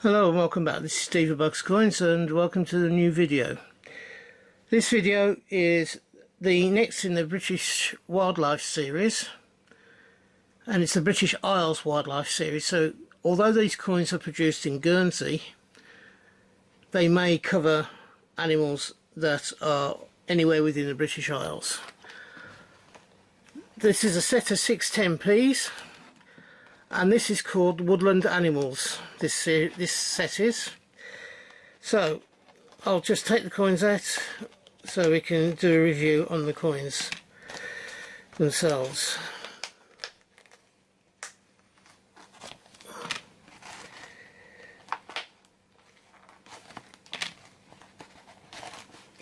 Hello and welcome back. This is Steve of Bucks Coins and welcome to the new video. This video is the next in the British Wildlife series, and it's the British Isles Wildlife series. So although these coins are produced in Guernsey, they may cover animals that are anywhere within the British Isles. This is a set of 610p's. And this is called Woodland Animals, this set is. So I'll just take the coins out so we can do a review on the coins themselves.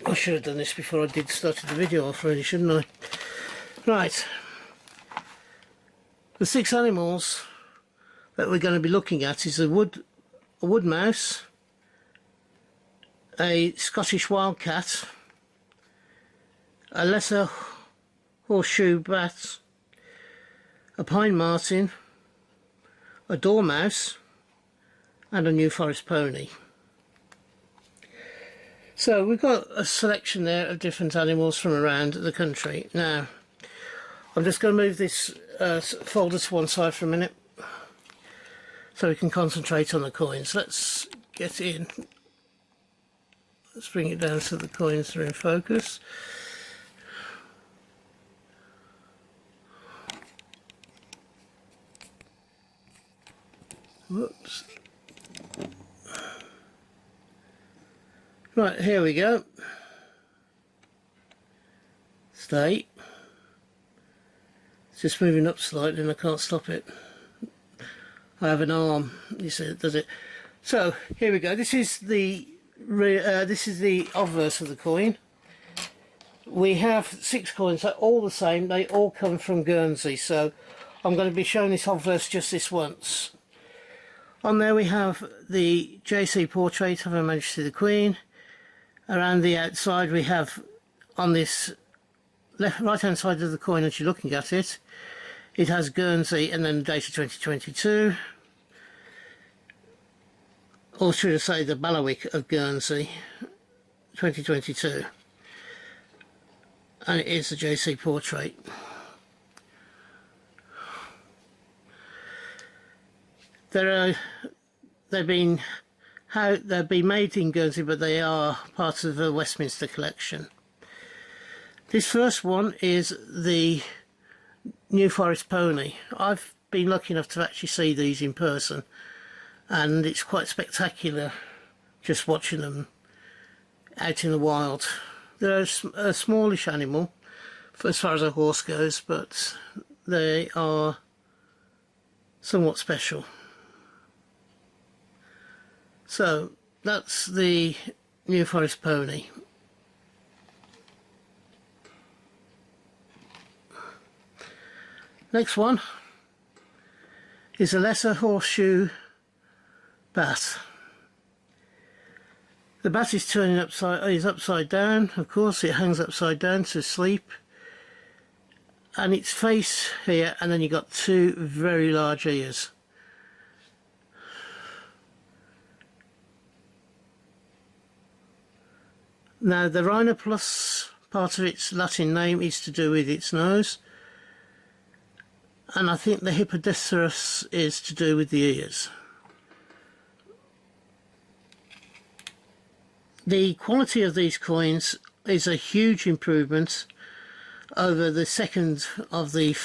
I should have done this before I started the video off, really, shouldn't I? Right, the 6 animals that we're going to be looking at is a wood mouse, a Scottish wildcat, a lesser horseshoe bat, a pine marten, a dormouse and a New Forest pony. So we've got a selection there of different animals from around the country. Now I'm just going to move this folder to one side for a minute so we can concentrate on the coins. Let's get in. Let's bring it down so the coins are in focus. Whoops. Right, here we go. Stay. It's just moving up slightly and I can't stop it. I have an arm, you see, does it? So here we go. This is the obverse of the coin. We have 6 coins, they're all the same. They all come from Gurnsey. So I'm going to be showing this obverse just this once. On there we have the JC portrait of Her Majesty the Queen. Around the outside we have, on this right hand side of the coin as you're looking at it, it has Gurnsey and then the date of 2022, or should I say the bailiwick of Guernsey 2022, and it is the JC portrait. They've been made in Guernsey, but they are part of the Westminster collection. This first one is the New Forest pony. I've been lucky enough to actually see these in person, and it's quite spectacular just watching them out in the wild. They're a smallish animal as far as a horse goes, but they are somewhat special. So that's the New Forest pony. Next one is a lesser horseshoe bat. The bat is turning upside down, of course. It hangs upside down to sleep, and its face here, and then you've got 2 very large ears. Now the Rhinoplus, part of its Latin name is to do with its nose, and I think the Hippodescerus is to do with the ears. The quality of these coins is a huge improvement over the second of the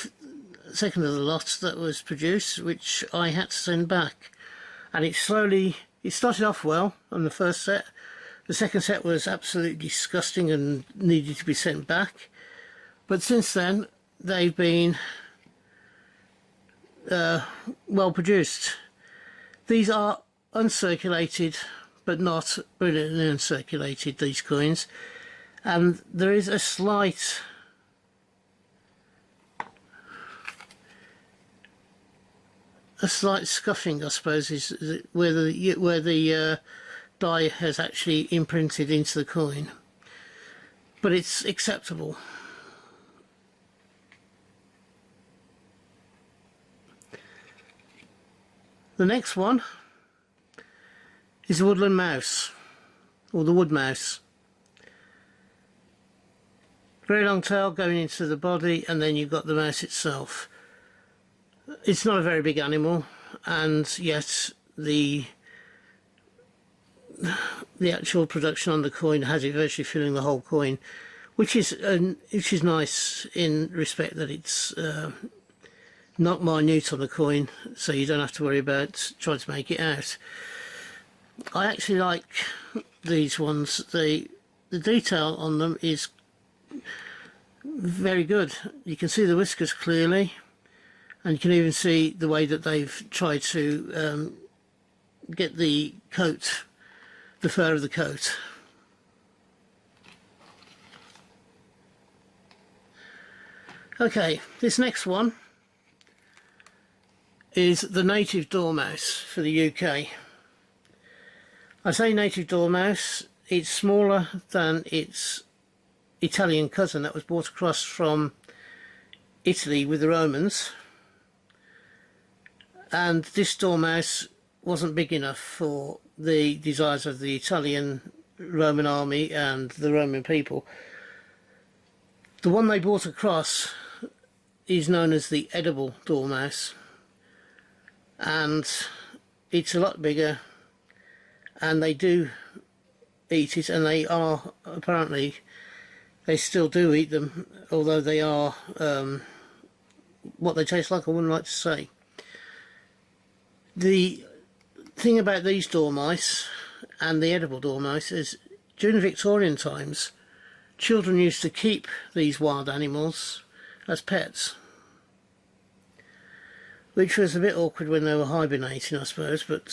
lot that was produced, which I had to send back. And it started off well on the first set. The second set was absolutely disgusting and needed to be sent back. But since then, they've been well produced. These are uncirculated, but not brilliantly uncirculated, these coins, and there is a slight scuffing, I suppose, is where the dye has actually imprinted into the coin, but it's acceptable. The next one is the woodland mouse, or the wood mouse. Very long tail going into the body, and then you've got the mouse itself. It's not a very big animal, and yet the actual production on the coin has it virtually filling the whole coin, which is nice in respect that it's not minute on the coin, so you don't have to worry about trying to make it out. I actually like these ones. The detail on them is very good. You can see the whiskers clearly, and you can even see the way that they've tried to get the coat, the fur of the coat. Okay, this next one is the native dormouse for the UK. I say native dormouse, it's smaller than its Italian cousin that was brought across from Italy with the Romans, and this dormouse wasn't big enough for the desires of the Italian Roman army and the Roman people. The one they brought across is known as the edible dormouse, and it's a lot bigger, and they do eat it, and they are apparently, they still do eat them, although they are what they taste like I wouldn't like to say. The thing about these dormice and the edible dormice is during Victorian times children used to keep these wild animals as pets, which was a bit awkward when they were hibernating, I suppose, but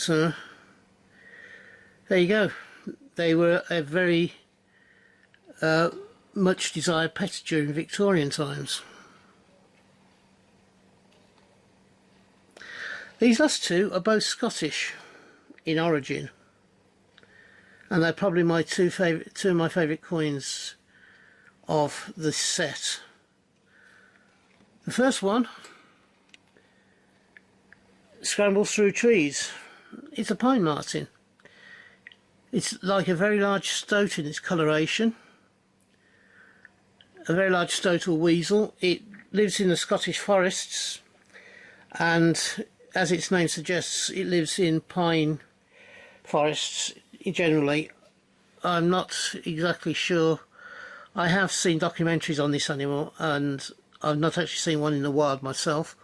there you go. They were a very much desired pet during Victorian times. These last two are both Scottish in origin, and they're probably my two of my favourite coins of the set. The first one scrambles through trees. It's a pine marten. It's like a very large stoat in its coloration, a very large stoat or weasel. It lives in the Scottish forests, and as its name suggests, it lives in pine forests generally. I'm not exactly sure. I have seen documentaries on this animal, and I've not actually seen one in the wild myself,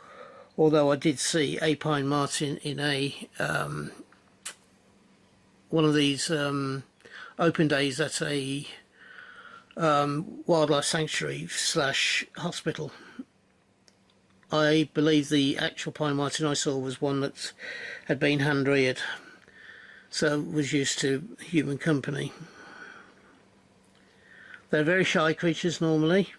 although I did see a pine marten in a one of these open days at a wildlife sanctuary / hospital. I believe the actual pine marten I saw was one that had been hand reared, so was used to human company. They're very shy creatures normally,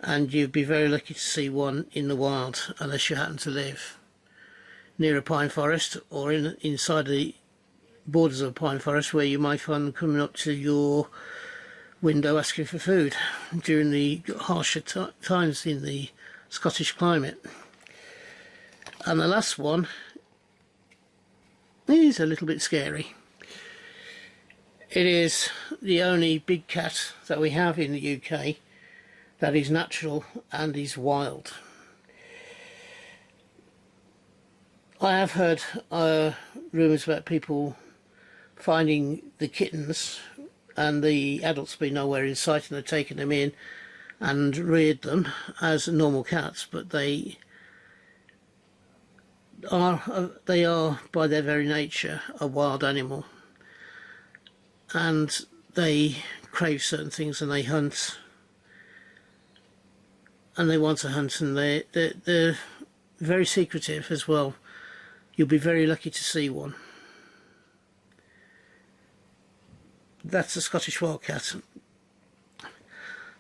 and you'd be very lucky to see one in the wild unless you happen to live near a pine forest or inside the borders of a pine forest, where you might find them coming up to your window asking for food during the harsher times in the Scottish climate. And the last one is a little bit scary. It is the only big cat that we have in the UK that is natural and is wild. I have heard rumours about people finding the kittens and the adults being nowhere in sight, and they've taken them in and reared them as normal cats, but they are by their very nature a wild animal, and they crave certain things, and they hunt, and they want to hunt, and they're very secretive as well. You'll be very lucky to see one. That's a Scottish wildcat.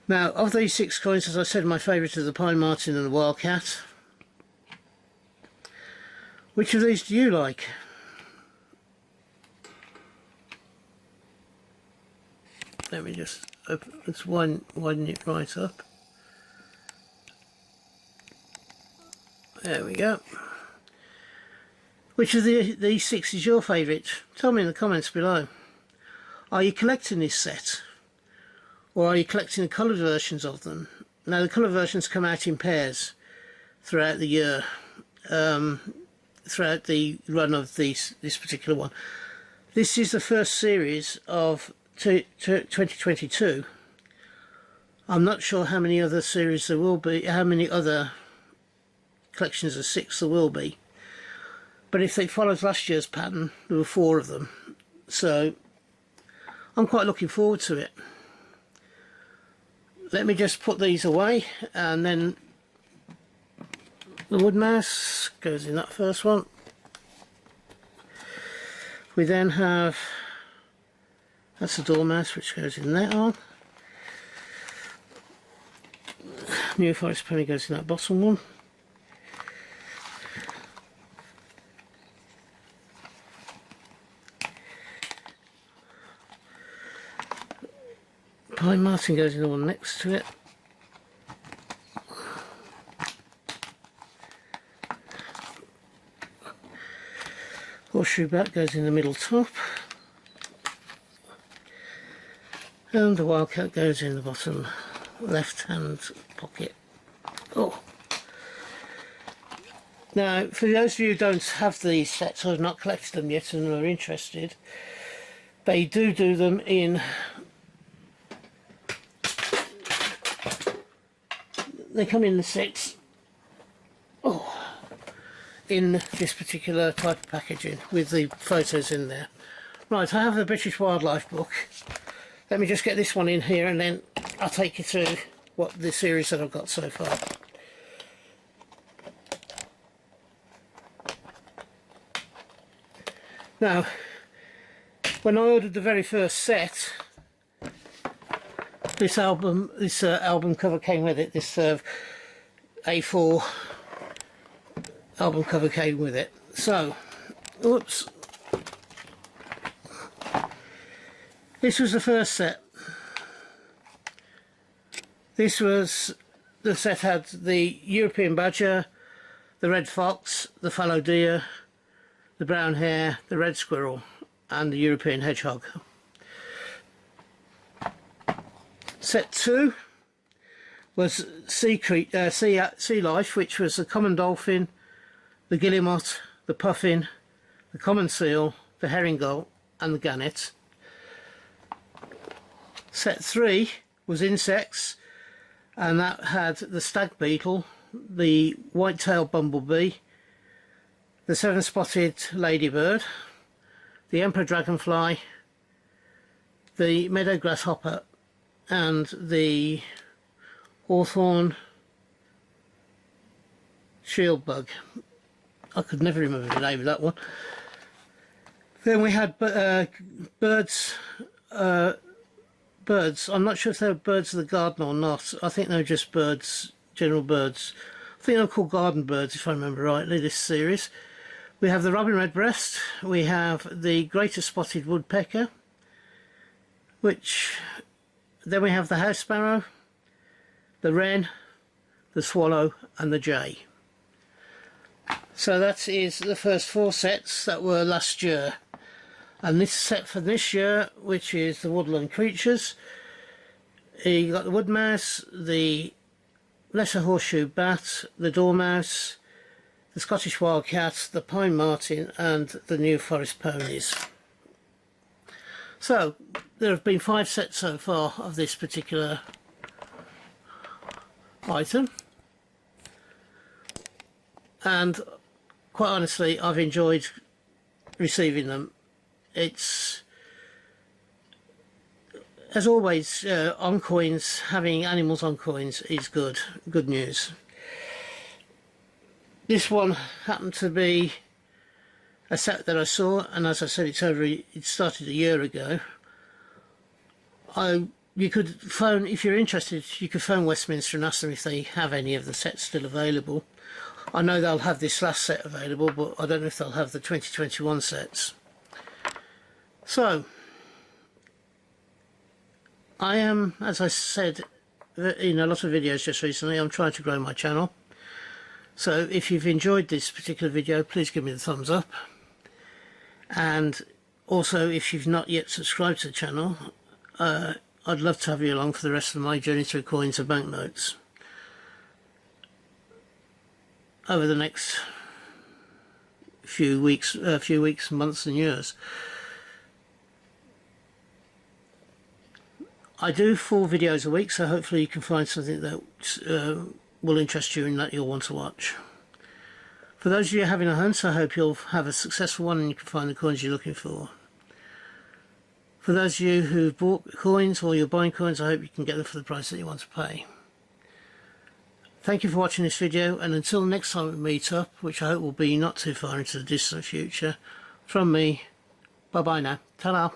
Now, of these 6 coins, as I said, my favourite are the pine marten and the wildcat. Which of these do you like? Let me just let's widen it right up. There we go. Which of these 6 is your favourite? Tell me in the comments below. Are you collecting this set? Or are you collecting the coloured versions of them? Now the coloured versions come out in pairs throughout the year, throughout the run of this particular one. This is the first series of 2022. I'm not sure how many other series there will be, how many other collections of 6 there will be. But if it follows last year's pattern, there were 4 of them. So I'm quite looking forward to it. Let me just put these away, and then the wood mouse goes in that first one. We then have, that's the dormouse, which goes in that one. New forest pony goes in that bottom one. Pine martin goes in the one next to it. Horseshoe bat goes in the middle top. And the wildcat goes in the bottom left hand pocket. Oh. Now, for those of you who don't have these sets or have not collected them yet and are interested, they do them in, they come in the 6, in this particular type of packaging with the photos in there. Right, I have the British Wildlife book. Let me just get this one in here and then I'll take you through what the series that I've got so far. Now, when I ordered the very first set, this album cover came with it. This A4 album cover came with it. So, whoops. This was the first set. The set had the European badger, the red fox, the fallow deer, the brown hare, the red squirrel, and the European hedgehog. Set 2 was sea life, which was the common dolphin, the guillemot, the puffin, the common seal, the herring gull, and the gannet. Set 3 was insects, and that had the stag beetle, the white-tailed bumblebee, the seven-spotted ladybird, the emperor dragonfly, the meadow grasshopper, and the hawthorn shield bug. I could never remember the name of that one. Then we had birds. I'm not sure if they were birds of the garden or not. I think they were just birds, general birds. I think they were called garden birds, if I remember rightly, this series. We have the robin redbreast. We have the greater spotted woodpecker, then we have the house sparrow, the wren, the swallow, and the jay. So that is the first 4 sets that were last year. And this set for this year, which is the Woodland Creatures, you got the wood mouse, the lesser horseshoe bat, the dormouse, the Scottish wildcat, the pine martin, and the new forest ponies. So there have been 5 sets so far of this particular item, and quite honestly I've enjoyed receiving them. It's, as always, on coins, having animals on coins is good news. This one happened to be a set that I saw, and as I said, it started a year ago. You could phone, if you're interested, you could phone Westminster and ask them if they have any of the sets still available. I know they'll have this last set available, but I don't know if they'll have the 2021 sets. So, I am, as I said in a lot of videos just recently, I'm trying to grow my channel. So if you've enjoyed this particular video, please give me the thumbs up, and also if you've not yet subscribed to the channel, I'd love to have you along for the rest of my journey through coins and banknotes over the next few weeks, months and years. I do 4 videos a week, so hopefully you can find something that will interest you and that you'll want to watch. For those of you having a hunt, I hope you'll have a successful one and you can find the coins you're looking for. For those of you who've bought coins or you're buying coins, I hope you can get them for the price that you want to pay. Thank you for watching this video, and until next time we meet up, which I hope will be not too far into the distant future, from me, bye bye now. Ta-da.